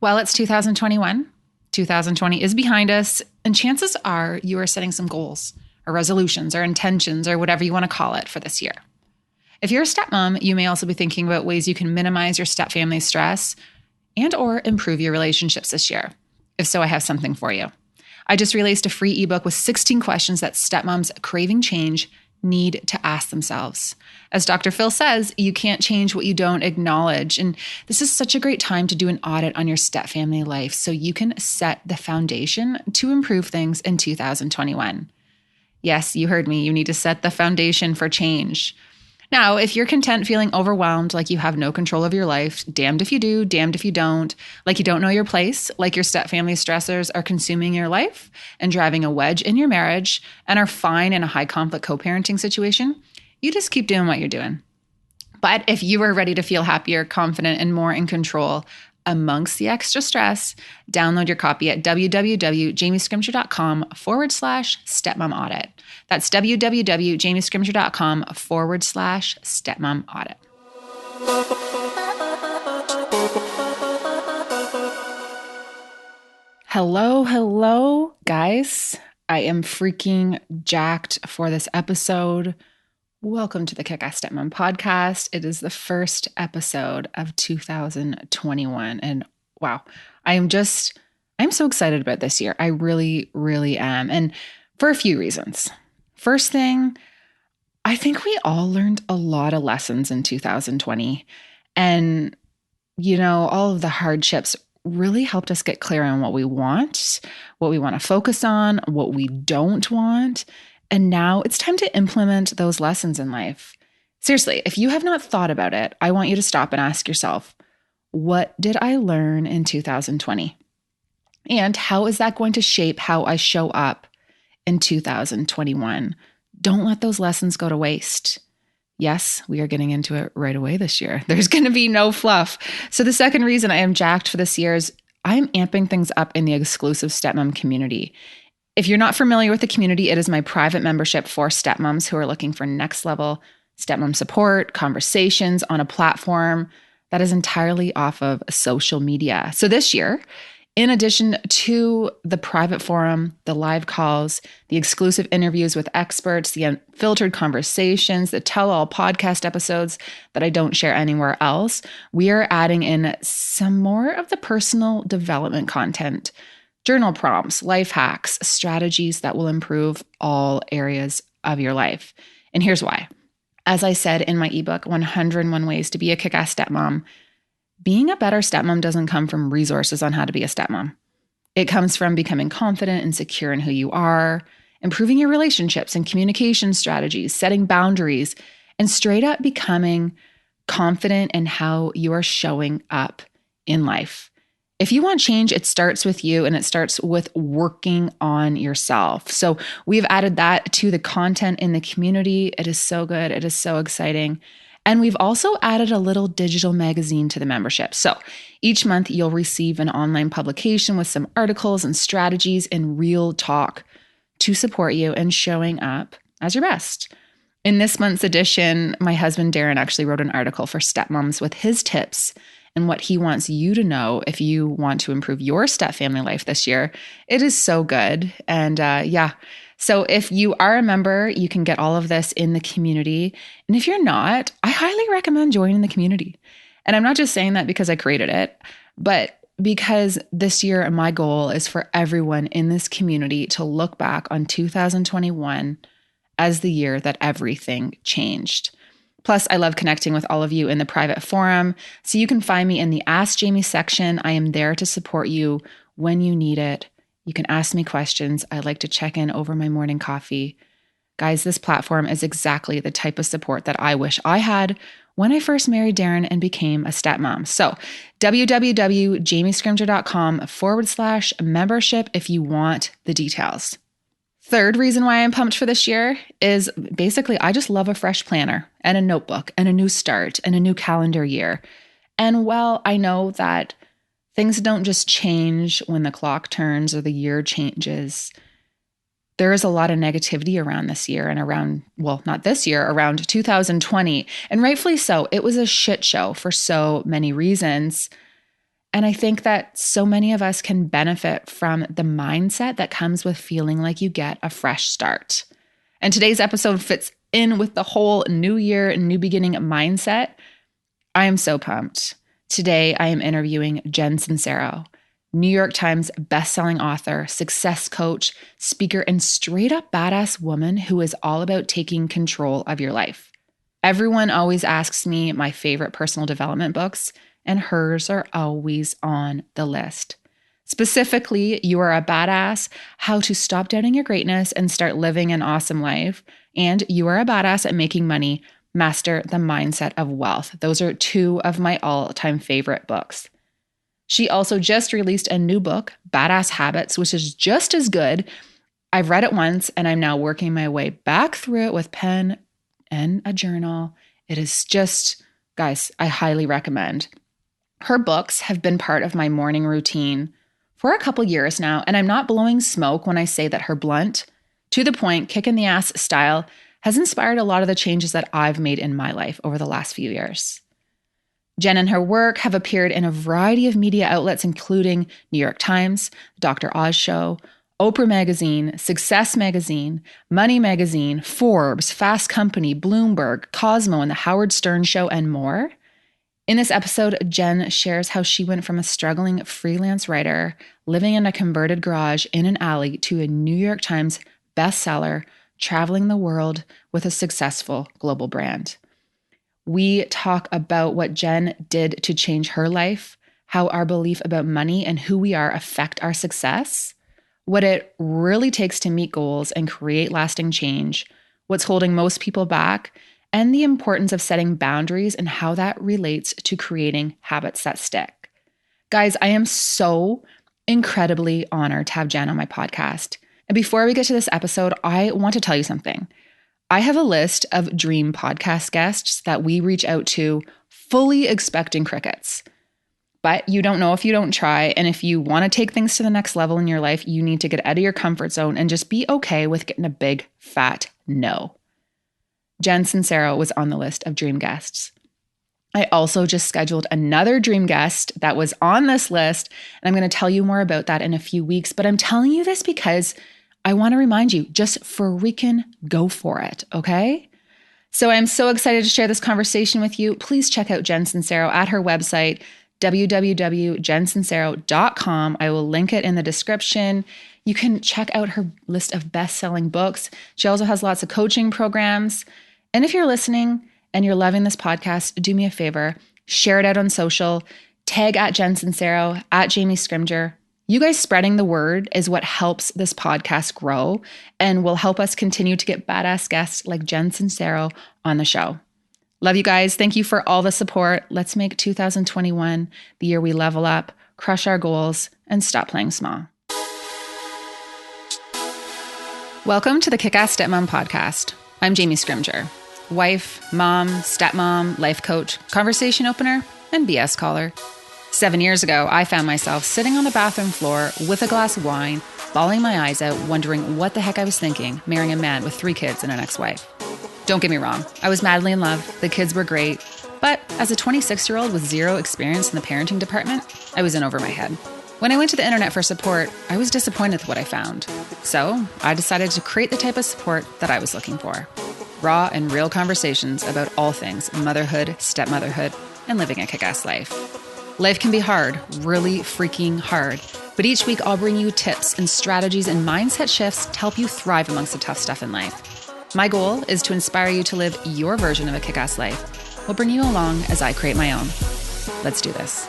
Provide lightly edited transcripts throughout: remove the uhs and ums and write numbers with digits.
Well, it's 2021. 2020 is behind us, and chances are you are setting some goals or resolutions or intentions or whatever you want to call it for this year. If you're a stepmom, you may also be thinking about ways you can minimize your stepfamily stress and or improve your relationships this year. If so, I have something for you. I just released a free ebook with 16 questions that stepmoms craving change need to ask themselves. As Dr. Phil says, you can't change what you don't acknowledge. And this is such a great time to do an audit on your stepfamily life so you can set the foundation to improve things in 2021. Yes, you heard me. You need to set the foundation for change. Now, if you're content feeling overwhelmed, like you have no control of your life, damned if you do, damned if you don't, like you don't know your place, like your stepfamily stressors are consuming your life and driving a wedge in your marriage and are fine in a high conflict co-parenting situation, you just keep doing what you're doing. But if you are ready to feel happier, confident, and more in control amongst the extra stress, download your copy at www.jamiescrimshaw.com/stepmom audit. That's www.jamiescrimshaw.com/stepmom audit. Hello, guys. I am freaking jacked for this episode. Welcome to the Kick-Ass Stepmom podcast. It is the first episode of 2021. And wow, I'm so excited about this year. I really, really am. And for a few reasons. First thing, I think we all learned a lot of lessons in 2020. And, all of the hardships really helped us get clear on what we want to focus on, what we don't want. And now it's time to implement those lessons in life. Seriously, if you have not thought about it, I want you to stop and ask yourself, what did I learn in 2020? And how is that going to shape how I show up in 2021? Don't let those lessons go to waste. Yes, we are getting into it right away this year. There's going to be no fluff. So the second reason I am jacked for this year is I'm amping things up in the exclusive stepmom community. If you're not familiar with the community, it is my private membership for stepmoms who are looking for next level stepmom support, conversations on a platform that is entirely off of social media. So this year, in addition to the private forum, the live calls, the exclusive interviews with experts, the unfiltered conversations, the tell-all podcast episodes that I don't share anywhere else, we are adding in some more of the personal development content. Journal prompts, life hacks, strategies that will improve all areas of your life. And here's why. As I said in my ebook, 101 Ways to Be a Kick-Ass Stepmom, being a better stepmom doesn't come from resources on how to be a stepmom. It comes from becoming confident and secure in who you are, improving your relationships and communication strategies, setting boundaries, and straight up becoming confident in how you are showing up in life. If you want change, it starts with you and it starts with working on yourself. So we've added that to the content in the community. It is so good. It is so exciting. And we've also added a little digital magazine to the membership. So each month you'll receive an online publication with some articles and strategies and real talk to support you in showing up as your best. In this month's edition, my husband Darren actually wrote an article for stepmoms with his tips and what he wants you to know if you want to improve your stepfamily life this year. It is so good. And so if you are a member, you can get all of this in the community. And if you're not, I highly recommend joining the community. And I'm not just saying that because I created it, but because this year my goal is for everyone in this community to look back on 2021 as the year that everything changed. Plus, I love connecting with all of you in the private forum. So you can find me in the Ask Jamie section. I am there to support you when you need it. You can ask me questions. I like to check in over my morning coffee. Guys, this platform is exactly the type of support that I wish I had when I first married Darren and became a stepmom. So www.jamiescrimshaw.com/membership if you want the details. Third reason why I'm pumped for this year is basically I just love a fresh planner and a notebook and a new start and a new calendar year. And while I know that things don't just change when the clock turns or the year changes, there is a lot of negativity around this year and around 2020. And rightfully so. It was a shit show for so many reasons. And I think that so many of us can benefit from the mindset that comes with feeling like you get a fresh start. And today's episode fits in with the whole new year, new beginning mindset. I am so pumped. Today, I am interviewing Jen Sincero, New York Times bestselling author, success coach, speaker, and straight up badass woman who is all about taking control of your life. Everyone always asks me my favorite personal development books, and hers are always on the list. Specifically, You Are a Badass, How to Stop Doubting Your Greatness and Start Living an Awesome Life, and You Are a Badass at Making Money, Master the Mindset of Wealth. Those are two of my all-time favorite books. She also just released a new book, Badass Habits, which is just as good. I've read it once and I'm now working my way back through it with pen and a journal. It is just, guys, I highly recommend. Her books have been part of my morning routine for a couple years now, and I'm not blowing smoke when I say that her blunt, to the point, kick in the ass style has inspired a lot of the changes that I've made in my life over the last few years. Jen and her work have appeared in a variety of media outlets, including New York Times, Dr. Oz Show, Oprah Magazine, Success Magazine, Money Magazine, Forbes, Fast Company, Bloomberg, Cosmo, and The Howard Stern Show, and more. In this episode, Jen shares how she went from a struggling freelance writer living in a converted garage in an alley to a New York Times bestseller, traveling the world with a successful global brand. We talk about what Jen did to change her life, how our belief about money and who we are affect our success, what it really takes to meet goals and create lasting change, what's holding most people back, and the importance of setting boundaries and how that relates to creating habits that stick. Guys, I am so incredibly honored to have Jen on my podcast. And before we get to this episode, I want to tell you something. I have a list of dream podcast guests that we reach out to fully expecting crickets. But you don't know if you don't try. And if you want to take things to the next level in your life, you need to get out of your comfort zone and just be okay with getting a big, fat no. Jen Sincero was on the list of dream guests. I also just scheduled another dream guest that was on this list, and I'm going to tell you more about that in a few weeks. But I'm telling you this because I want to remind you, just freaking go for it, okay? So I'm so excited to share this conversation with you. Please check out Jen Sincero at her website, www.jensincero.com. I will link it in the description. You can check out her list of best-selling books. She also has lots of coaching programs. And if you're listening and you're loving this podcast, do me a favor, share it out on social, tag at Jen Sincero, at Jamie Scrimger. You guys spreading the word is what helps this podcast grow and will help us continue to get badass guests like Jen Sincero on the show. Love you guys. Thank you for all the support. Let's make 2021 the year we level up, crush our goals, and stop playing small. Welcome to the Kick-Ass Stepmom podcast. I'm Jamie Scrimger, wife, mom, stepmom, life coach, conversation opener, and BS caller. 7 years ago, I found myself sitting on the bathroom floor with a glass of wine, bawling my eyes out, wondering what the heck I was thinking, marrying a man with 3 kids and an ex-wife. Don't get me wrong, I was madly in love, the kids were great, but as a 26-year-old with zero experience in the parenting department, I was in over my head. When I went to the internet for support, I was disappointed with what I found. So I decided to create the type of support that I was looking for. Raw and real conversations about all things motherhood, stepmotherhood, and living a kick-ass life. Life can be hard, really freaking hard. But each week I'll bring you tips and strategies and mindset shifts to help you thrive amongst the tough stuff in life. My goal is to inspire you to live your version of a kick-ass life. We'll bring you along as I create my own. Let's do this.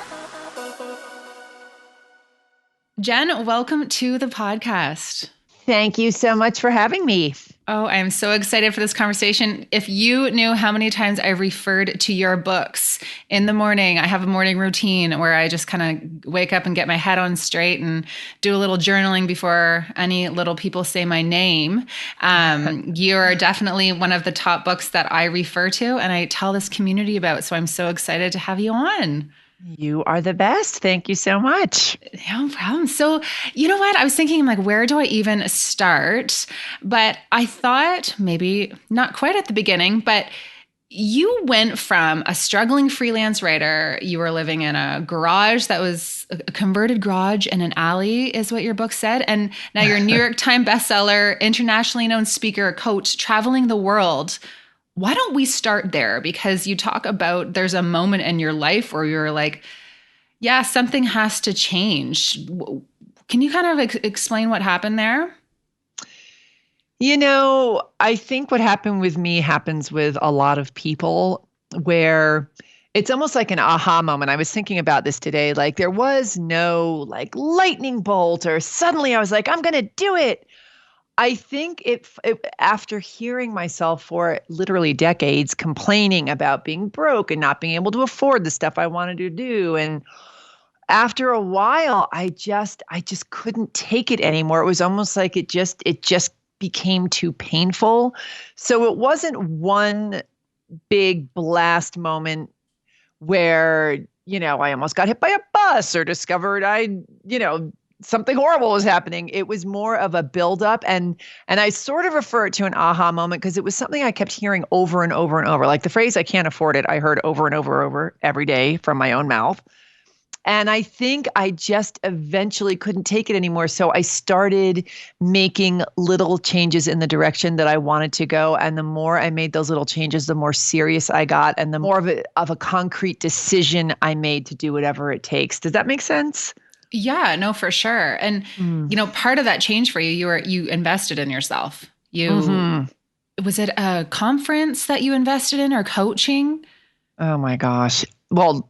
Jen, welcome to the podcast. Thank you so much for having me. Oh, I'm so excited for this conversation. If you knew how many times I referred to your books in the morning, I have a morning routine where I just kind of wake up and get my head on straight and do a little journaling before any little people say my name. You're definitely one of the top books that I refer to and I tell this community about. So I'm so excited to have you on. You are the best. Thank you so much. No problem. So, you know what? I was thinking, like, where do I even start? But I thought maybe not quite at the beginning, but you went from a struggling freelance writer, you were living in a garage that was a converted garage in an alley, is what your book said. And now you're a New York Times bestseller, internationally known speaker, coach, traveling the world. Why don't we start there? Because you talk about there's a moment in your life where you're like, yeah, something has to change. Can you kind of explain what happened there? I think what happened with me happens with a lot of people where it's almost like an aha moment. I was thinking about this today. Like there was no like lightning bolt or suddenly I was like, I'm going to do it. I think after hearing myself for literally decades complaining about being broke and not being able to afford the stuff I wanted to do, and after a while I just couldn't take it anymore. It was almost like it just became too painful. So it wasn't one big blast moment where, I almost got hit by a bus or discovered something horrible was happening. It was more of a buildup. And I sort of refer it to an aha moment because it was something I kept hearing over and over and over. Like the phrase, I can't afford it, I heard over and over every day from my own mouth. And I think I just eventually couldn't take it anymore. So I started making little changes in the direction that I wanted to go. And the more I made those little changes, the more serious I got and the more of a concrete decision I made to do whatever it takes. Does that make sense? Yeah, no, for sure. And Mm. part of that change for you, you invested in yourself. You Hmm. Was it a conference that you invested in or coaching? Oh my gosh. Well,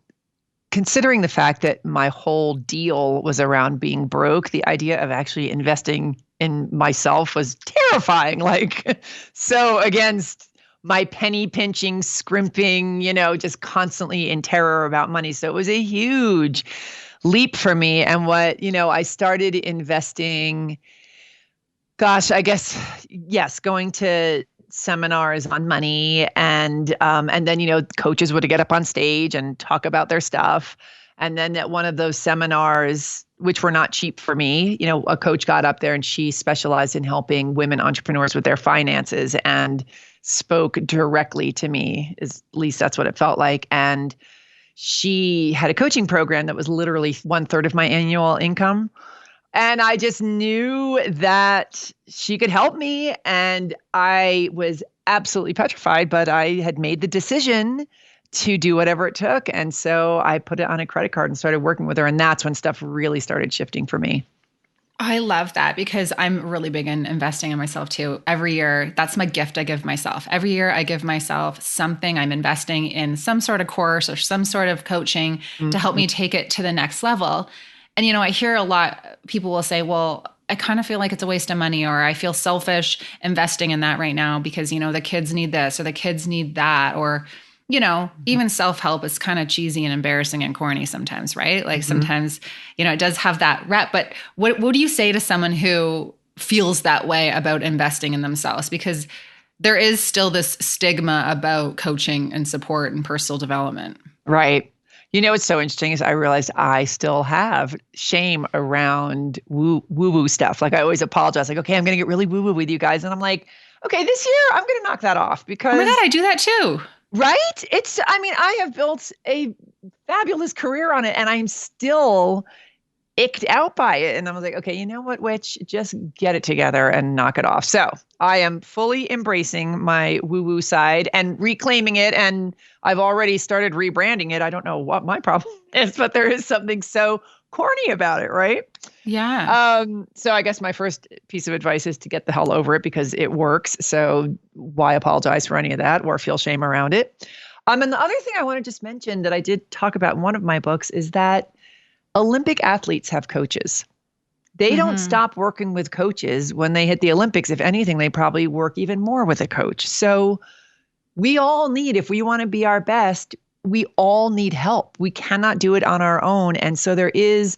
considering the fact that my whole deal was around being broke, the idea of actually investing in myself was terrifying. Like, so against my penny pinching, scrimping, just constantly in terror about money. So it was a huge leap for me. And I started investing, gosh, I guess, yes, going to seminars on money and then coaches would get up on stage and talk about their stuff. And then at one of those seminars, which were not cheap for me, a coach got up there and she specialized in helping women entrepreneurs with their finances and spoke directly to me. At least that's what it felt like. And she had a coaching program that was literally 1/3 of my annual income. And I just knew that she could help me. And I was absolutely petrified, but I had made the decision to do whatever it took. And so I put it on a credit card and started working with her. And that's when stuff really started shifting for me. I love that because I'm really big in investing in myself too. Every year, that's my gift I give myself. Every year, I give myself something. I'm investing in some sort of course or some sort of coaching to help Mhm. me take it to the next level. And, I hear a lot, people will say, well, I kind of feel like it's a waste of money, or I feel selfish investing in that right now because, the kids need this or the kids need that, or, even self help is kind of cheesy and embarrassing and corny sometimes, right? Like Mhm. sometimes, it does have that rep. But what do you say to someone who feels that way about investing in themselves? Because there is still this stigma about coaching and support and personal development. Right. What's so interesting is I realized I still have shame around woo stuff. Like I always apologize, like, okay, I'm going to get really woo woo with you guys. And I'm like, okay, this year I'm going to knock that off Oh my God, because, I do that too. right? I mean, I have built a fabulous career on it and I'm still icked out by it. And I was like, okay, you know what, witch, just get it together and knock it off. So I am fully embracing my woo woo side and reclaiming it. And I've already started rebranding it. I don't know what my problem is, but there is something so corny about it, right? Yeah. So I guess my first piece of advice is to get the hell over it because it works. So why apologize for any of that or feel shame around it? And the other thing I want to just mention that I did talk about in one of my books is that Olympic athletes have coaches. They don't Mm-hmm. stop working with coaches when they hit the Olympics. If anything, they probably work even more with a coach. So we all need, if we want to be our best, we all need help. We cannot do it on our own. And so there is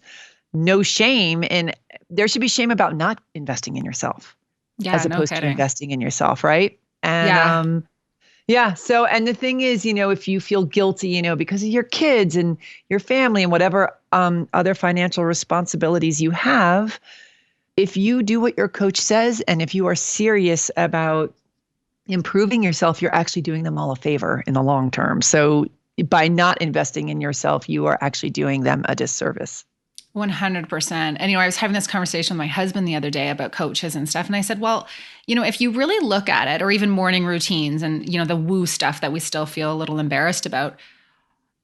no shame, and there should be shame about not investing in yourself Yeah, as no opposed to kidding. investing in yourself, right? And Yeah. yeah. So, and the thing is, if you feel guilty, because of your kids and your family and whatever other financial responsibilities you have, if you do what your coach says and if you are serious about improving yourself, you're actually doing them all a favor in the long term. So by not investing in yourself, you are actually doing them a disservice. 100%. And, I was having this conversation with my husband the other day about coaches and stuff. And I said, well, if you really look at it, or even morning routines and, the woo stuff that we still feel a little embarrassed about,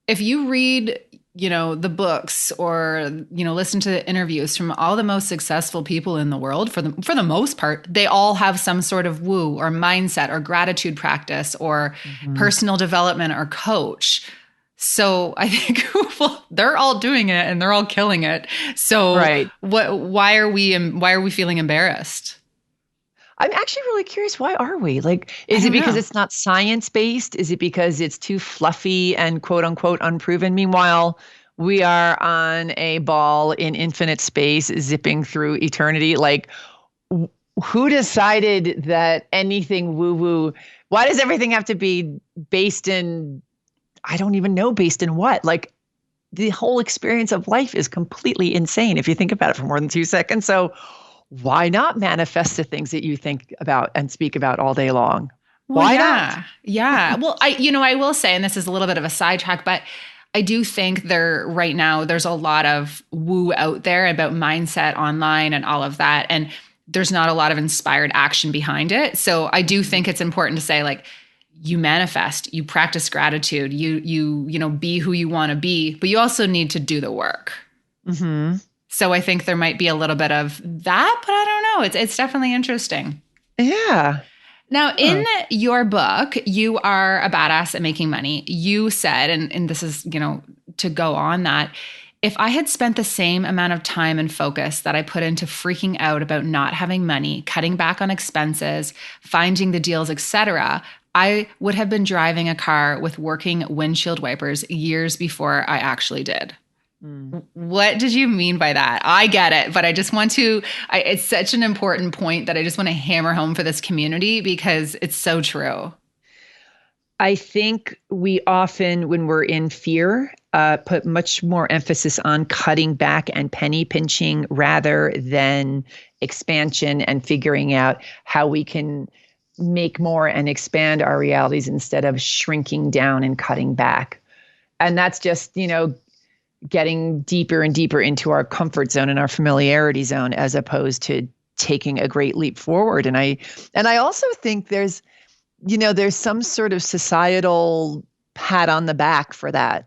if you read, the books or, listen to interviews from all the most successful people in the world, for the most part, they all have some sort of woo or mindset or gratitude practice or Mhm. personal development or coach. So I think well, they're all doing it and they're all killing it. So Right. why are we feeling embarrassed? I'm actually really curious. Why are we? Like, I is it don't because know. it's not science based? Is it because it's too fluffy and quote unquote unproven? Meanwhile, we are on a ball in infinite space, zipping through eternity. Like, who decided that anything woo woo? Why does everything have to be based in, I don't even know, based in what? Like, the whole experience of life is completely insane if you think about it for more than 2 seconds. So, why not manifest the things that you think about and speak about all day long? Well, Why not? yeah. Yeah. Well, I will say, and this is a little bit of a sidetrack, but I do think right now there's a lot of woo out there about mindset online and all of that. And there's not a lot of inspired action behind it. So I do think it's important to say, like, you manifest, you practice gratitude, be who you want to be, but you also need to do the work. Mm-hmm. So I think there might be a little bit of that, but I don't know. It's definitely interesting. Yeah. Now, in Huh. your book, you are a badass at making money. You said, and this is, to go on that, if I had spent the same amount of time and focus that I put into freaking out about not having money, cutting back on expenses, finding the deals, etc., I would have been driving a car with working windshield wipers years before I actually did. Mm. What did you mean by that? I get it, but I just want to, it's such an important point that I just want to hammer home for this community because it's so true. I think we often, when we're in fear, put much more emphasis on cutting back and penny pinching rather than expansion and figuring out how we can make more and expand our realities instead of shrinking down and cutting back. And that's just, getting deeper and deeper into our comfort zone and our familiarity zone as opposed to taking a great leap forward. And I also think there's some sort of societal pat on the back for that.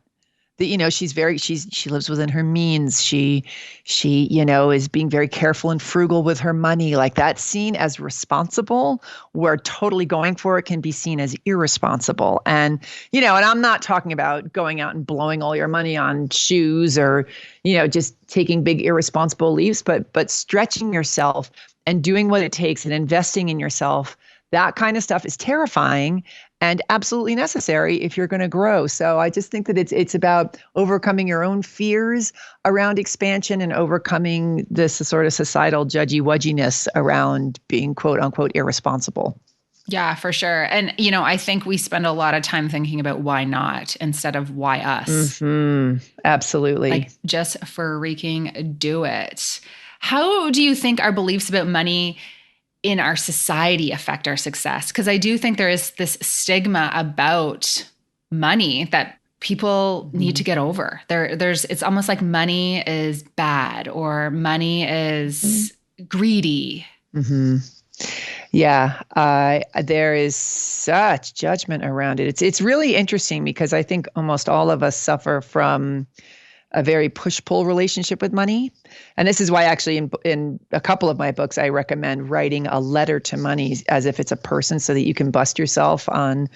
That she lives within her means. She is being very careful and frugal with her money. Like, that's seen as responsible, where totally going for it can be seen as irresponsible. And I'm not talking about going out and blowing all your money on shoes or just taking big irresponsible leaps, but stretching yourself and doing what it takes and investing in yourself. That kind of stuff is terrifying and absolutely necessary if you're going to grow. So I just think that it's about overcoming your own fears around expansion and overcoming this sort of societal judgy wudginess around being quote unquote irresponsible. Yeah, for sure. And, I think we spend a lot of time thinking about why not instead of why us. Hmm. Absolutely. Like, just freaking do it. How do you think our beliefs about money in our society affect our success? Because I do think there is this stigma about money that people need to Mhm. get over. It's almost like money is bad or money is greedy. Hmm. Yeah, there is such judgment around it. It's really interesting because I think almost all of us suffer from a very push-pull relationship with money. And this is why actually in a couple of my books, I recommend writing a letter to money as if it's a person so that you can bust yourself on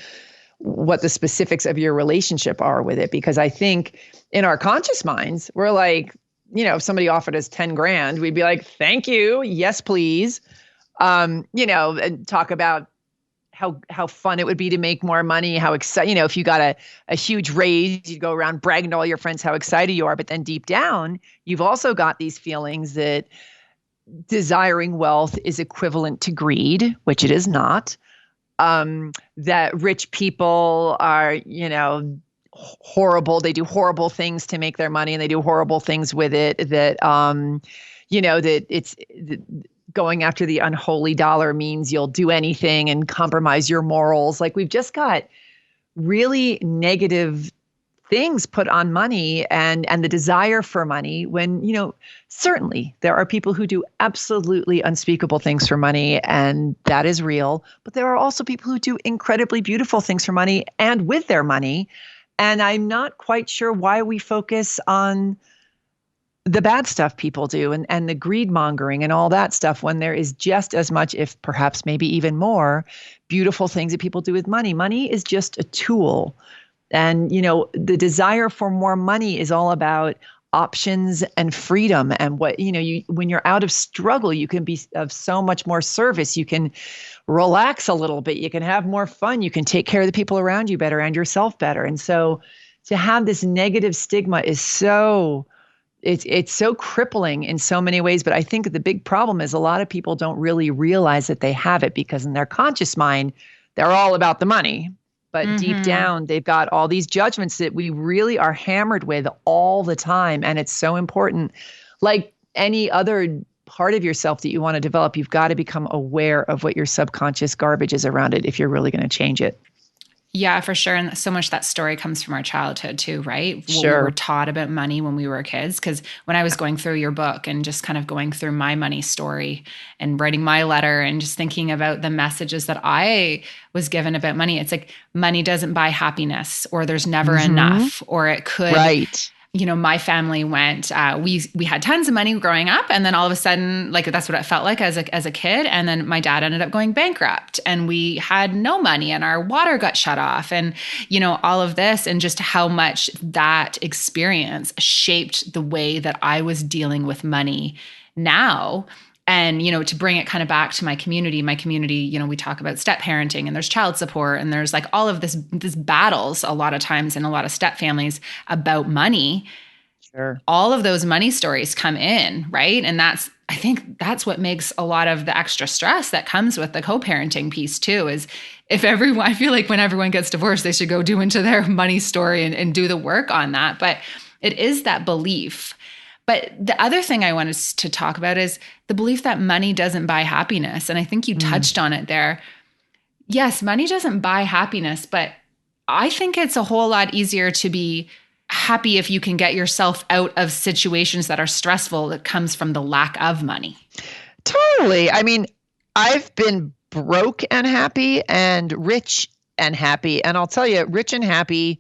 what the specifics of your relationship are with it. Because I think in our conscious minds, we're like, if somebody offered us 10 grand, we'd be like, thank you. Yes, please. And talk about how fun it would be to make more money, how excited, if you got a huge raise, you'd go around bragging to all your friends how excited you are. But then deep down, you've also got these feelings that desiring wealth is equivalent to greed, which it is not. That rich people are, horrible. They do horrible things to make their money and they do horrible things with it. That, that going after the unholy dollar means you'll do anything and compromise your morals. Like we've just got really negative things put on money and the desire for money when, certainly there are people who do absolutely unspeakable things for money, and that is real. But there are also people who do incredibly beautiful things for money and with their money. And I'm not quite sure why we focus on the bad stuff people do and the greed mongering and all that stuff when there is just as much, if perhaps maybe even more, beautiful things that people do with money. Money is just a tool. And, the desire for more money is all about options and freedom. And what, when you're out of struggle, you can be of so much more service. You can relax a little bit. You can have more fun. You can take care of the people around you better and yourself better. And so to have this negative stigma is it's so crippling in so many ways. But I think the big problem is a lot of people don't really realize that they have it because in their conscious mind, they're all about the money. But deep down, they've got all these judgments that we really are hammered with all the time. And it's so important. Like any other part of yourself that you want to develop, you've got to become aware of what your subconscious garbage is around it if you're really going to change it. Yeah, for sure. And so much that story comes from our childhood too, right? What we Sure. were taught about money when we were kids. Because when I was going through your book and just kind of going through my money story and writing my letter and just thinking about the messages that I was given about money, it's like money doesn't buy happiness, or there's never enough, or it could. Right. My family went, we had tons of money growing up. And then all of a sudden, like, that's what it felt like as a kid. And then my dad ended up going bankrupt and we had no money and our water got shut off and, all of this, and just how much that experience shaped the way that I was dealing with money now. And, to bring it kind of back to my community, we talk about step parenting and there's child support and there's like all of this battles a lot of times in a lot of step families about money. Sure. All of those money stories come in, right? And I think that's what makes a lot of the extra stress that comes with the co-parenting piece too, is I feel like when everyone gets divorced, they should go do into their money story and do the work on that. But it is that belief. But the other thing I wanted to talk about is the belief that money doesn't buy happiness. And I think you touched on it there. Yes, money doesn't buy happiness, but I think it's a whole lot easier to be happy if you can get yourself out of situations that are stressful that comes from the lack of money. Totally. I mean, I've been broke and happy and rich and happy. And I'll tell you, rich and happy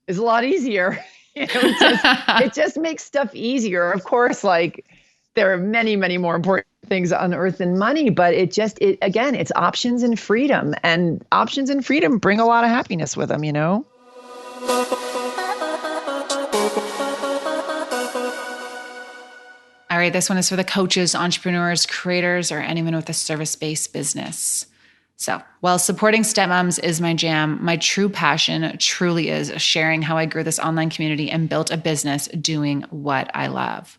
is a lot easier. It just makes stuff easier. Of course, like there are many, many more important things on earth than money, but again, it's options and freedom, and options and freedom bring a lot of happiness with them, All right, this one is for the coaches, entrepreneurs, creators, or anyone with a service-based business. So, while supporting stepmoms is my jam, my true passion truly is sharing how I grew this online community and built a business doing what I love.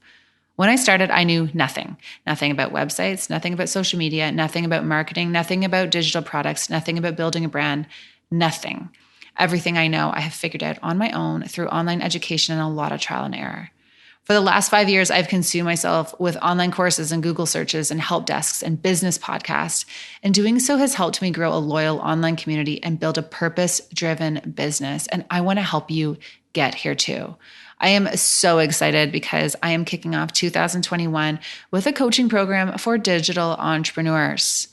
When I started, I knew nothing about websites, nothing about social media, nothing about marketing, nothing about digital products, nothing about building a brand, nothing. Everything I know, I have figured out on my own through online education and a lot of trial and error. For the last 5 years, I've consumed myself with online courses and Google searches and help desks and business podcasts. And doing so has helped me grow a loyal online community and build a purpose-driven business. And I want to help you get here too. I am so excited because I am kicking off 2021 with a coaching program for digital entrepreneurs.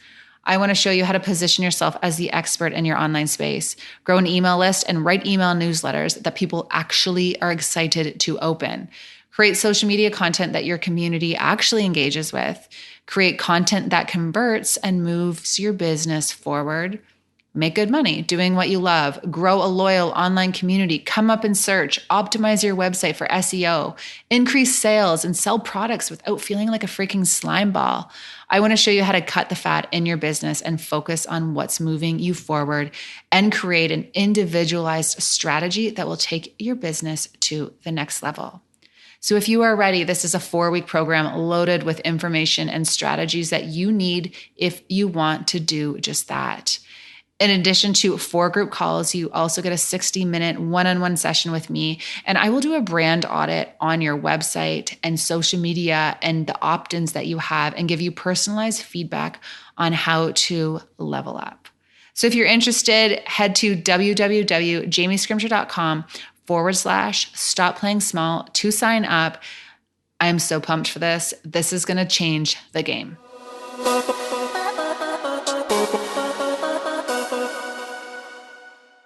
I want to show you how to position yourself as the expert in your online space, grow an email list, and write email newsletters that people actually are excited to open. Create social media content that your community actually engages with. Create content that converts and moves your business forward. Make good money doing what you love. Grow a loyal online community. Come up in search. Optimize your website for SEO. Increase sales and sell products without feeling like a freaking slime ball. I want to show you how to cut the fat in your business and focus on what's moving you forward and create an individualized strategy that will take your business to the next level. So if you are ready, this is a 4-week program loaded with information and strategies that you need if you want to do just that. In addition to 4 group calls, you also get a 60-minute one-on-one session with me. And I will do a brand audit on your website and social media and the opt-ins that you have and give you personalized feedback on how to level up. So if you're interested, head to www.jamiescrimshaw.com/stop playing small to sign up. I am so pumped for this. This is going to change the game.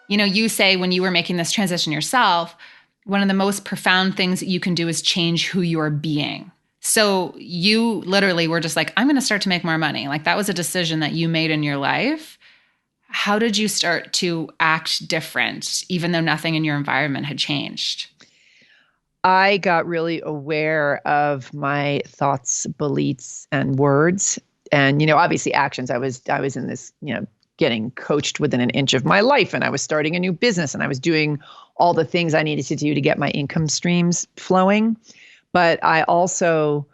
You know, you say when you were making this transition yourself, one of the most profound things that you can do is change who you're being. So you literally were just like, I'm going to start to make more money. Like that was a decision that you made in your life. How did you start to act different, even though nothing in your environment had changed? I got really aware of my thoughts, beliefs, and words. And, obviously actions. I was in this, getting coached within an inch of my life. And I was starting a new business and I was doing all the things I needed to do to get my income streams flowing. But I also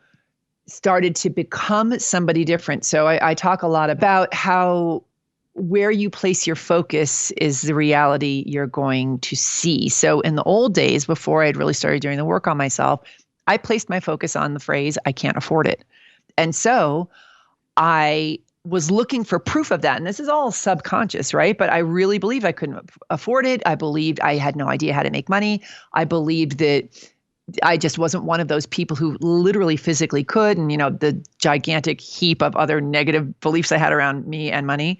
started to become somebody different. So I talk a lot about how where you place your focus is the reality you're going to see. So in the old days, before I'd really started doing the work on myself, I placed my focus on the phrase, I can't afford it. And so I was looking for proof of that. And this is all subconscious, right? But I really believed I couldn't afford it. I believed I had no idea how to make money. I believed that I just wasn't one of those people who literally physically could. And, the gigantic heap of other negative beliefs I had around me and money.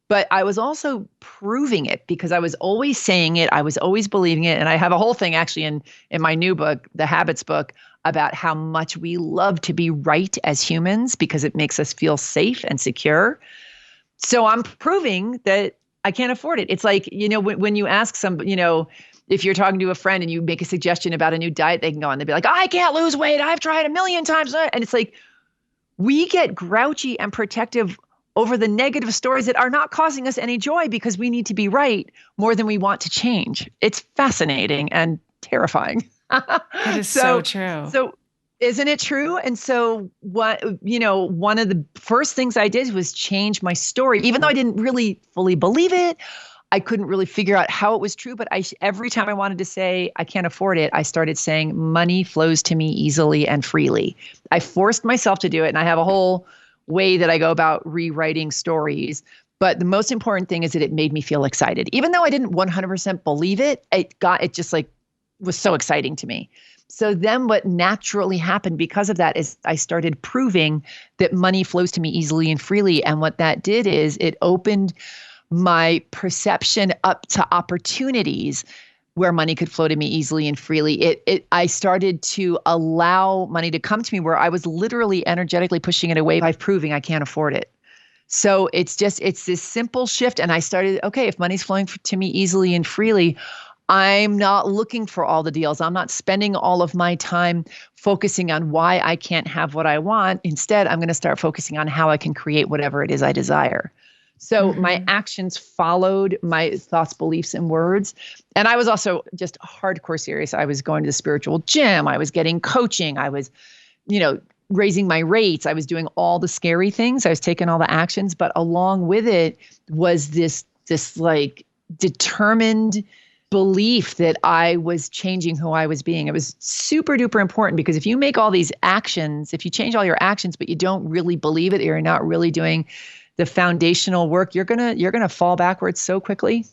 But I was also proving it because I was always saying it. I was always believing it. And I have a whole thing actually in my new book, the Habits book, about how much we love to be right as humans because it makes us feel safe and secure. So I'm proving that I can't afford it. It's like, when you ask somebody, if you're talking to a friend and you make a suggestion about a new diet they can go on, they'd be like, I can't lose weight. I've tried a million times. And it's like, we get grouchy and protective over the negative stories that are not causing us any joy because we need to be right more than we want to change. It's fascinating and terrifying. That is so true. So isn't it true? And so one of the first things I did was change my story, even though I didn't really fully believe it. I couldn't really figure out how it was true, but every time I wanted to say I can't afford it, I started saying money flows to me easily and freely. I forced myself to do it. And I have a whole way that I go about rewriting stories. But the most important thing is that it made me feel excited. Even though I didn't 100% believe it, it just like was so exciting to me. So then what naturally happened because of that is I started proving that money flows to me easily and freely. And what that did is it opened my perception up to opportunities where money could flow to me easily and freely. I started to allow money to come to me where I was literally energetically pushing it away by proving I can't afford it. So it's this simple shift. And I started, okay, if money's flowing to me easily and freely, I'm not looking for all the deals. I'm not spending all of my time focusing on why I can't have what I want. Instead, I'm going to start focusing on how I can create whatever it is I desire. So my actions followed my thoughts, beliefs, and words. And I was also just hardcore serious. I was going to the spiritual gym. I was getting coaching. I was, raising my rates. I was doing all the scary things. I was taking all the actions. But along with it was this like determined belief that I was changing who I was being. It was super duper important because if you make all these actions, if you change all your actions, but you don't really believe it, you're not really doing the foundational work, you're gonna fall backwards so quickly.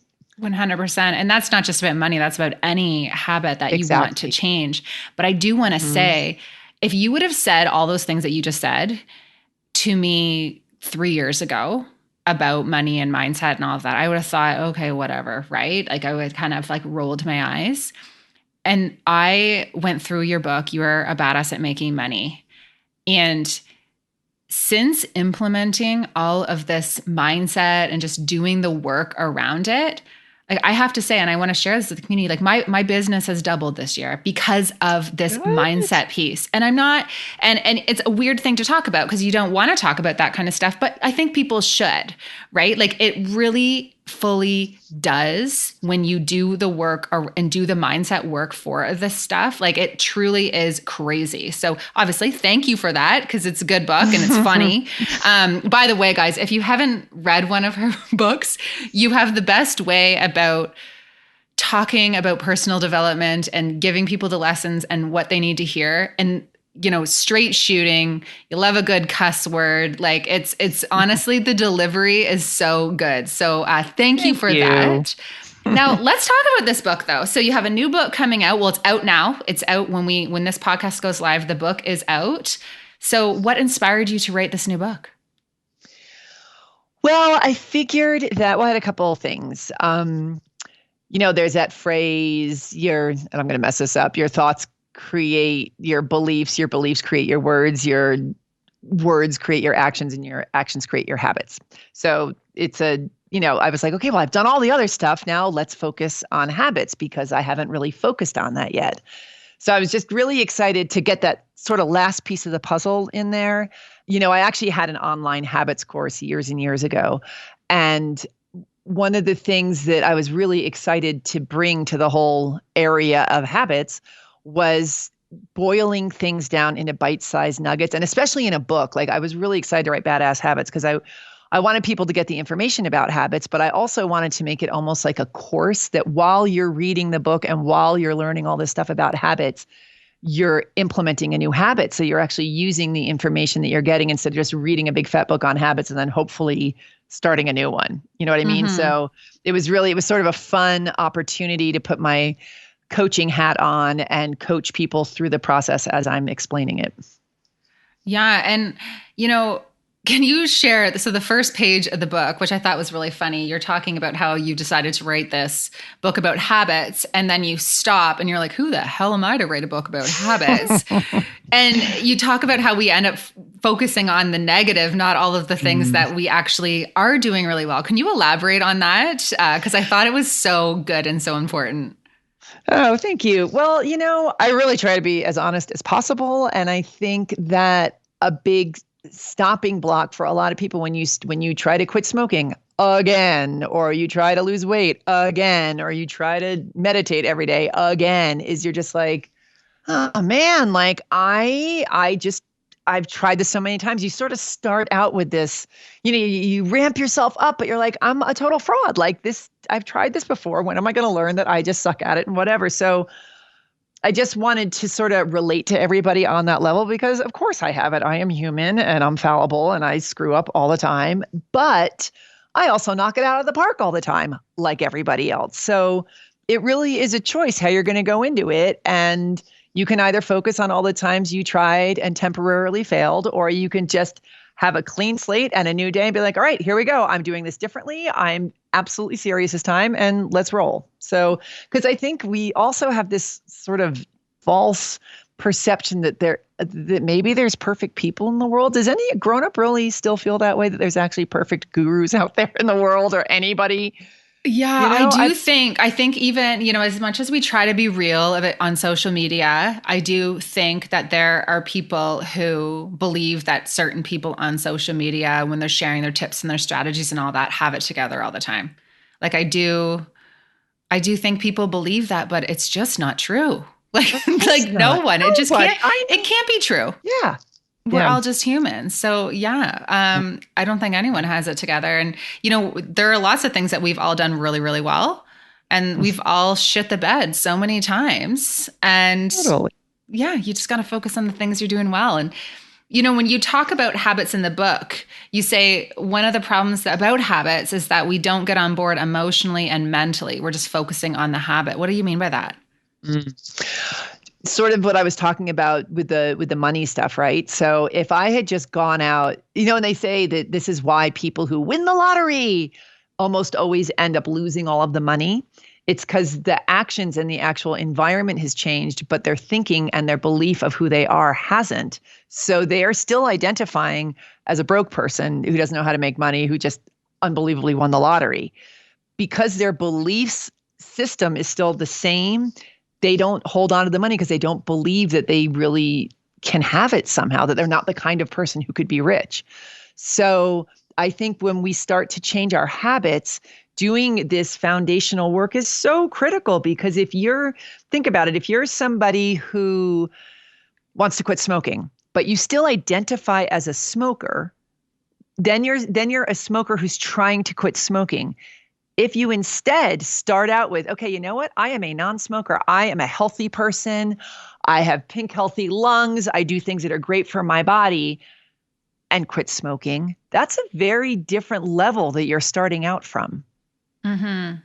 100%. And that's not just about money. That's about any habit that you want to change. But I do want to say, if you would have said all those things that you just said to me 3 years ago about money and mindset and all of that, I would have thought, okay, whatever, right? Like I would kind of like rolled my eyes. And I went through your book. You are a badass at making money. And since implementing all of this mindset and just doing the work around it, like I have to say, and I want to share this with the community, like my business has doubled this year because of this mindset piece. And I'm not, and it's a weird thing to talk about because you don't want to talk about that kind of stuff, but I think people should, right? Like it really fully does when you do the work and do the mindset work for this stuff. Like it truly is crazy. So obviously, thank you for that because it's a good book and it's funny. By the way, guys, if you haven't read one of her books, you have the best way about talking about personal development and giving people the lessons and what they need to hear. And straight shooting. You love a good cuss word. Like it's honestly, the delivery is so good. So thank you Thank for you. that. Now let's talk about this book though. So you have a new book coming out. Well, it's out now. It's out when this podcast goes live. The book is out. So what inspired you to write this new book? Well, I figured that, well, I had a couple of things. There's that phrase, and I'm going to mess this up, your thoughts create your beliefs create your words create your actions, and your actions create your habits. So it's I was like, okay, well, I've done all the other stuff. Now let's focus on habits because I haven't really focused on that yet. So I was just really excited to get that sort of last piece of the puzzle in there. I actually had an online habits course years and years ago. And one of the things that I was really excited to bring to the whole area of habits was boiling things down into bite-sized nuggets, and especially in a book. Like I was really excited to write Badass Habits because I wanted people to get the information about habits, but I also wanted to make it almost like a course that while you're reading the book and while you're learning all this stuff about habits, you're implementing a new habit. So you're actually using the information that you're getting instead of just reading a big fat book on habits and then hopefully starting a new one. You know what I mean? Mm-hmm. So it was sort of a fun opportunity to put my coaching hat on and coach people through the process as I'm explaining it. Yeah. And, can you share? So the first page of the book, which I thought was really funny, you're talking about how you decided to write this book about habits, and then you stop and you're like, who the hell am I to write a book about habits? And you talk about how we end up focusing on the negative, not all of the things that we actually are doing really well. Can you elaborate on that? Because I thought it was so good and so important. Oh, thank you. Well, I really try to be as honest as possible. And I think that a big stopping block for a lot of people when you try to quit smoking again, or you try to lose weight again, or you try to meditate every day again, is you're just like, oh man, like I've tried this so many times. You sort of start out with this, you ramp yourself up, but you're like, I'm a total fraud. Like this, I've tried this before. When am I going to learn that I just suck at it and whatever? So I just wanted to sort of relate to everybody on that level because of course I have it. I am human and I'm fallible and I screw up all the time, but I also knock it out of the park all the time, like everybody else. So it really is a choice how you're going to go into it. And you can either focus on all the times you tried and temporarily failed, or you can just have a clean slate and a new day and be like, all right, here we go. I'm doing this differently. I'm absolutely serious this time and let's roll. So, because I think we also have this sort of false perception that that maybe there's perfect people in the world. Does any grown up really still feel that way, that there's actually perfect gurus out there in the world or anybody? Yeah, I think even, as much as we try to be real of it on social media, I do think that there are people who believe that certain people on social media, when they're sharing their tips and their strategies and all that, have it together all the time. Like I do think people believe that, but it's just not true. Like no one, it just can't, it can't be true. Yeah. We're all just humans. So yeah, I don't think anyone has it together. And, there are lots of things that we've all done really, really well. And we've all shit the bed so many times. And Totally. yeah, you just got to focus on the things you're doing well. And, when you talk about habits in the book, you say one of the problems about habits is that we don't get on board emotionally and mentally. We're just focusing on the habit. What do you mean by that? Sort of what I was talking about with the money stuff, right? So if I had just gone out, and they say that this is why people who win the lottery almost always end up losing all of the money. It's because the actions and the actual environment has changed, but their thinking and their belief of who they are hasn't. So they are still identifying as a broke person who doesn't know how to make money, who just unbelievably won the lottery. Because their beliefs system is still the same, they don't hold on to the money because they don't believe that they really can have it somehow, that they're not the kind of person who could be rich. So I think when we start to change our habits, doing this foundational work is so critical because think about it, if you're somebody who wants to quit smoking, but you still identify as a smoker, then you're a smoker who's trying to quit smoking. If you instead start out with, okay, you know what? I am a non-smoker. I am a healthy person. I have pink healthy lungs. I do things that are great for my body and quit smoking. That's a very different level that you're starting out from. Mm-hmm.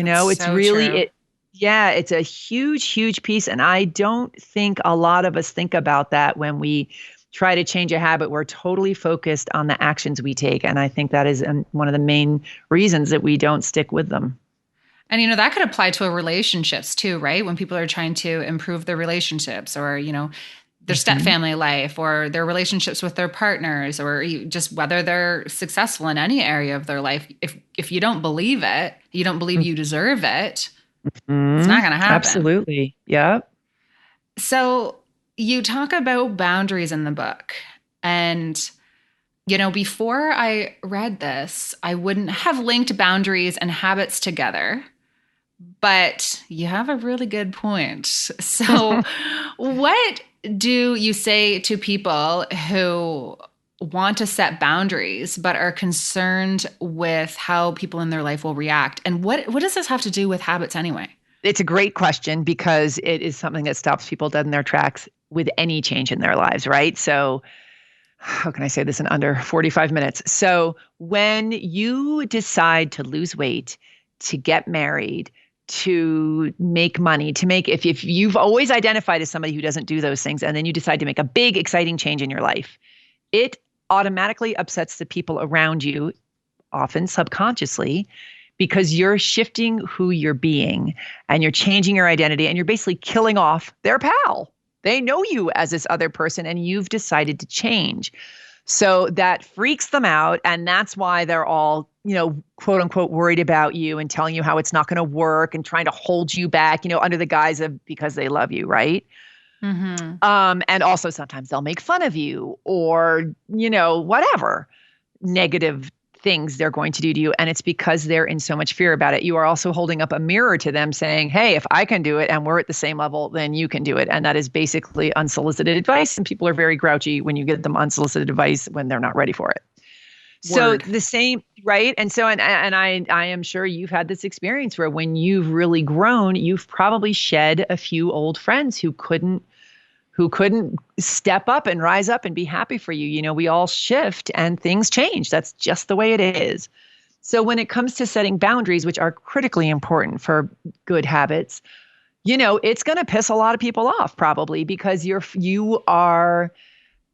That's It's so really true. yeah, it's a huge, huge piece. And I don't think a lot of us think about that when we try to change a habit. We're totally focused on the actions we take. And I think that is one of the main reasons that we don't stick with them. And that could apply to relationships too, right? When people are trying to improve their relationships or, their step Mhm. family life or their relationships with their partners or just whether they're successful in any area of their life. If you don't believe it, you don't believe you deserve it, it's not Mhm. going to happen. Absolutely. Yeah. So you talk about boundaries in the book. And, before I read this, I wouldn't have linked boundaries and habits together. But you have a really good point. So, what do you say to people who want to set boundaries but are concerned with how people in their life will react? And what does this have to do with habits anyway? It's a great question because it is something that stops people dead in their tracks with any change in their lives, right? So, how can I say this in under 45 minutes? So, when you decide to lose weight, to get married, to make money, if you've always identified as somebody who doesn't do those things, and then you decide to make a big, exciting change in your life, it automatically upsets the people around you, often subconsciously, because you're shifting who you're being and you're changing your identity and you're basically killing off their pal. They know you as this other person and you've decided to change. So that freaks them out. And that's why they're all, quote unquote, worried about you and telling you how it's not going to work and trying to hold you back, under the guise of because they love you, right? Mm-hmm. And also sometimes they'll make fun of you or, whatever negative things they're going to do to you. And it's because they're in so much fear about it. You are also holding up a mirror to them saying, hey, if I can do it and we're at the same level, then you can do it. And that is basically unsolicited advice. And people are very grouchy when you get them unsolicited advice when they're not ready for it. So Word. the same, right? And so, and I am sure you've had this experience where when you've really grown, you've probably shed a few old friends who couldn't step up and rise up and be happy for you. We all shift and things change. That's just the way it is. So when it comes to setting boundaries, which are critically important for good habits, it's going to piss a lot of people off probably because you are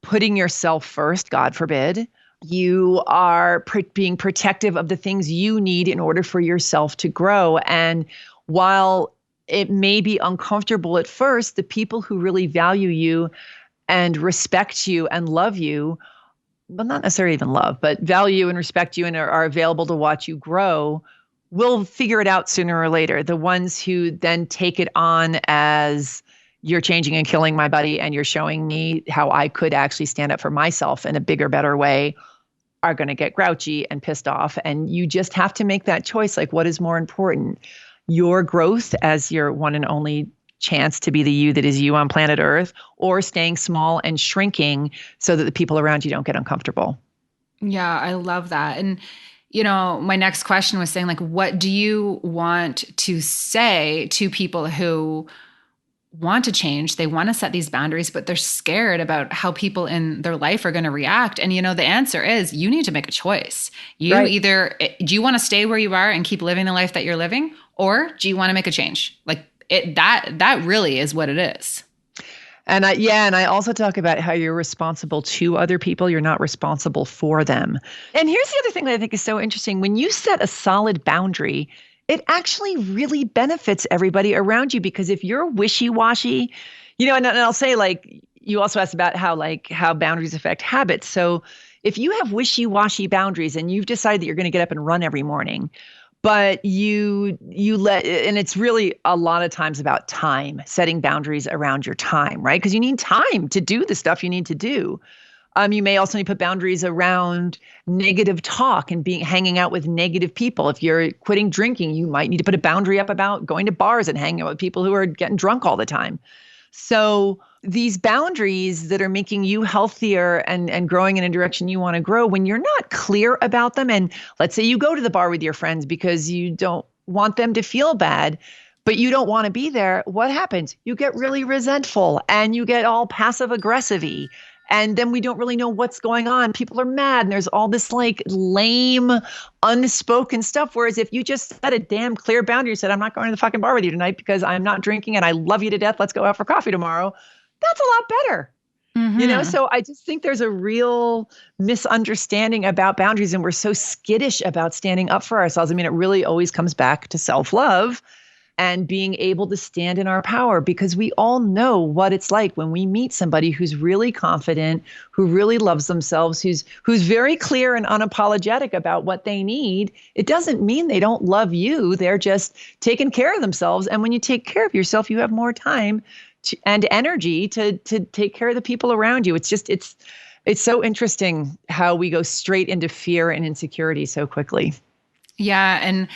putting yourself first, God forbid. You are being protective of the things you need in order for yourself to grow. And while it may be uncomfortable at first, the people who really value you and respect you and love you, well, not necessarily even love, but value and respect you and are available to watch you grow, will figure it out sooner or later. The ones who then take it on as you're changing and killing my buddy and you're showing me how I could actually stand up for myself in a bigger, better way are going to get grouchy and pissed off. And you just have to make that choice. Like, what is more important? Your growth as your one and only chance to be the you that is you on planet Earth, or staying small and shrinking so that the people around you don't get uncomfortable. Yeah, I love that. And, my next question was saying, like, what do you want to say to people who want to change? They want to set these boundaries, but they're scared about how people in their life are going to react. And, the answer is you need to make a choice. You Right. either, do you want to stay where you are and keep living the life that you're living? Or do you want to make a change? Like that really is what it is. And I also talk about how you're responsible to other people. You're not responsible for them. And here's the other thing that I think is so interesting. When you set a solid boundary, it actually really benefits everybody around you because if you're wishy-washy, and I'll say like you also asked about how boundaries affect habits. So if you have wishy-washy boundaries and you've decided that you're going to get up and run every morning, but you let, and it's really a lot of times about time, setting boundaries around your time, right? Because you need time to do the stuff you need to do. You may also need to put boundaries around negative talk and hanging out with negative people. If you're quitting drinking, you might need to put a boundary up about going to bars and hanging out with people who are getting drunk all the time. So these boundaries that are making you healthier and growing in a direction you want to grow, when you're not clear about them, and let's say you go to the bar with your friends because you don't want them to feel bad, but you don't want to be there, what happens? You get really resentful and you get all passive aggressive-y. And then we don't really know what's going on. People are mad and there's all this like lame, unspoken stuff. Whereas if you just set a damn clear boundary, said, I'm not going to the fucking bar with you tonight because I'm not drinking and I love you to death. Let's go out for coffee tomorrow. That's a lot better. Mm-hmm. So I just think there's a real misunderstanding about boundaries and we're so skittish about standing up for ourselves. I mean, it really always comes back to self-love and being able to stand in our power, because we all know what it's like when we meet somebody who's really confident, who really loves themselves, who's very clear and unapologetic about what they need. It doesn't mean they don't love you. They're just taking care of themselves. And when you take care of yourself, you have more time and energy to take care of the people around you. It's so interesting how we go straight into fear and insecurity so quickly. Yeah. And,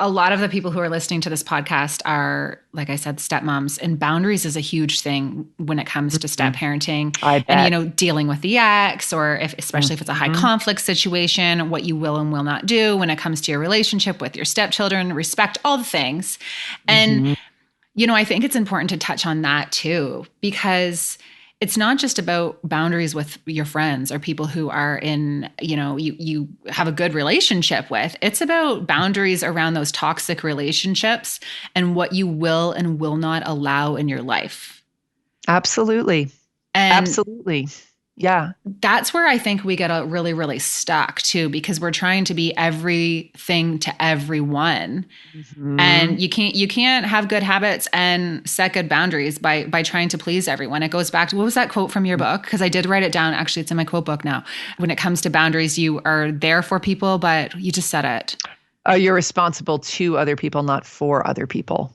a lot of the people who are listening to this podcast are, like I said, stepmoms, and boundaries is a huge thing when it comes to step parenting I bet. and, dealing with the ex, or especially if it's a high conflict situation, what you will and will not do when it comes to your relationship with your stepchildren, respect, all the things. And, I think it's important to touch on that too, because it's not just about boundaries with your friends or people who are in, you have a good relationship with. It's about boundaries around those toxic relationships and what you will and will not allow in your life. Absolutely. And absolutely. Yeah. That's where I think we get really, really stuck too, because we're trying to be everything to everyone. And you can't have good habits and set good boundaries by trying to please everyone. It goes back to, what was that quote from your book? Because I did write it down. Actually, it's in my quote book now. When it comes to boundaries, you are there for people, but you just said it. You're responsible to other people, not for other people.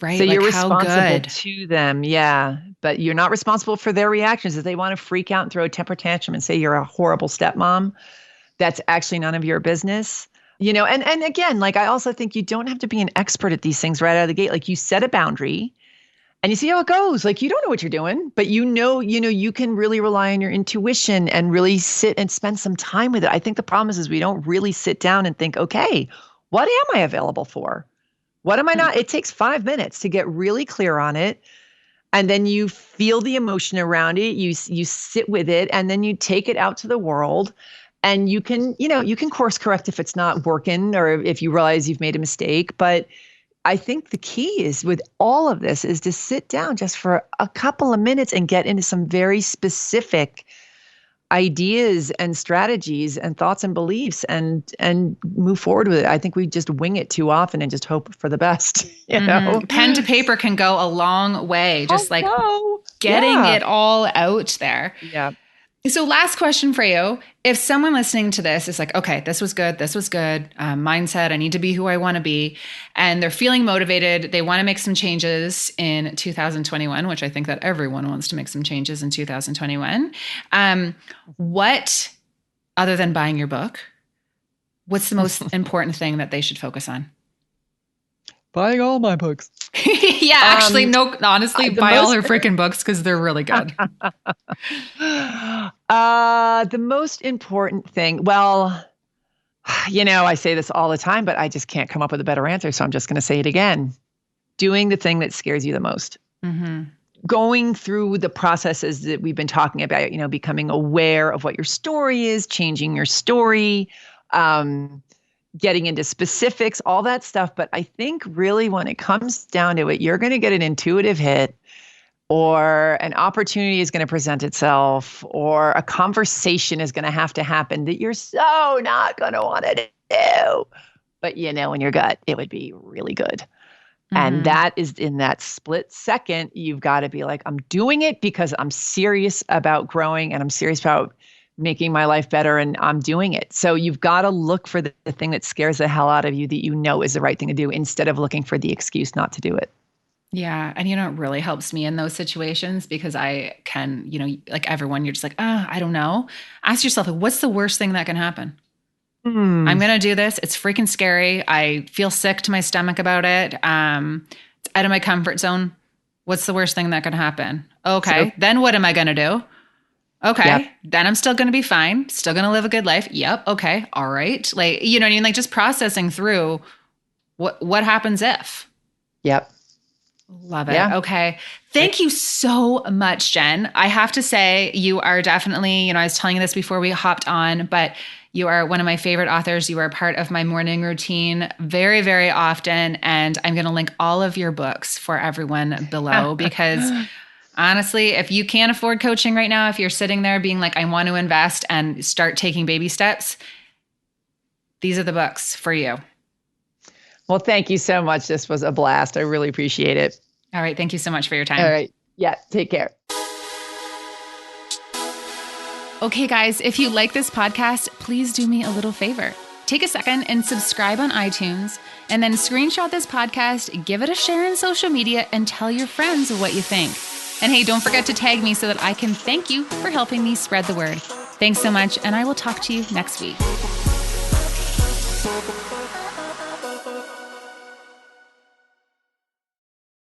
Right. So like you're how responsible good. to them. Yeah. But you're not responsible for their reactions. If they want to freak out and throw a temper tantrum and say you're a horrible stepmom, that's actually none of your business. And again, like I also think you don't have to be an expert at these things right out of the gate. Like you set a boundary and you see how it goes. Like you don't know what you're doing, but you can really rely on your intuition and really sit and spend some time with it. I think the problem is we don't really sit down and think, okay, what am I available for? What am I not? It takes 5 minutes to get really clear on it. And then you feel the emotion around it. You sit with it, and then you take it out to the world. And you can course correct if it's not working or if you realize you've made a mistake. But I think the key is with all of this is to sit down just for a couple of minutes and get into some very specific ideas and strategies and thoughts and beliefs and move forward with it. I think we just wing it too often and just hope for the best, Pen to paper can go a long way, just like getting it all out there. Yeah. So last question for you. If someone listening to this is like, okay, this was good. Mindset, I need to be who I want to be. And they're feeling motivated. They want to make some changes in 2021, which I think that everyone wants to make some changes in 2021. What, other than buying your book, what's the most important thing that they should focus on? Buying all my books. Yeah, actually, no, honestly, buy all her freaking books because they're really good. The most important thing, well, I say this all the time, but I just can't come up with a better answer. So I'm just going to say it again. Doing the thing that scares you the most. Going through the processes that we've been talking about, becoming aware of what your story is, changing your story, getting into specifics, all that stuff. But I think really when it comes down to it, you're going to get an intuitive hit, or an opportunity is going to present itself, or a conversation is going to have to happen that you're so not going to want to do. But in your gut, it would be really good. And that is in that split second, you've got to be like, I'm doing it because I'm serious about growing and I'm serious about making my life better, and I'm doing it. So you've got to look for the thing that scares the hell out of you that is the right thing to do, instead of looking for the excuse not to do it. Yeah. And it really helps me in those situations because I can, like everyone, you're just like, I don't know. Ask yourself, like, what's the worst thing that can happen? Hmm. I'm going to do this. It's freaking scary. I feel sick to my stomach about it. It's out of my comfort zone. What's the worst thing that can happen? So, Okay. Then what am I going to do? yep, Okay. Then I'm still going to be fine. Still going to live a good life. Yep. Okay. All right. Like, you know what I mean? Like just processing through what happens if. yep, Love it. yeah. Okay. Right. Thank you so much, Jen. I have to say, you are definitely, I was telling you this before we hopped on, but you are one of my favorite authors. You are a part of my morning routine very, very often. And I'm going to link all of your books for everyone below because honestly, if you can't afford coaching right now, if you're sitting there being like, I want to invest and start taking baby steps, these are the books for you. Well, thank you so much. This was a blast. I really appreciate it. All right. Thank you so much for your All time. right. Yeah. Take care. Okay, guys, if you like this podcast, please do me a little favor. Take a second and subscribe on iTunes, and then screenshot this podcast, give it a share in social media, and tell your friends what you think. And hey, don't forget to tag me so that I can thank you for helping me spread the word. Thanks so much, and I will talk to you next week.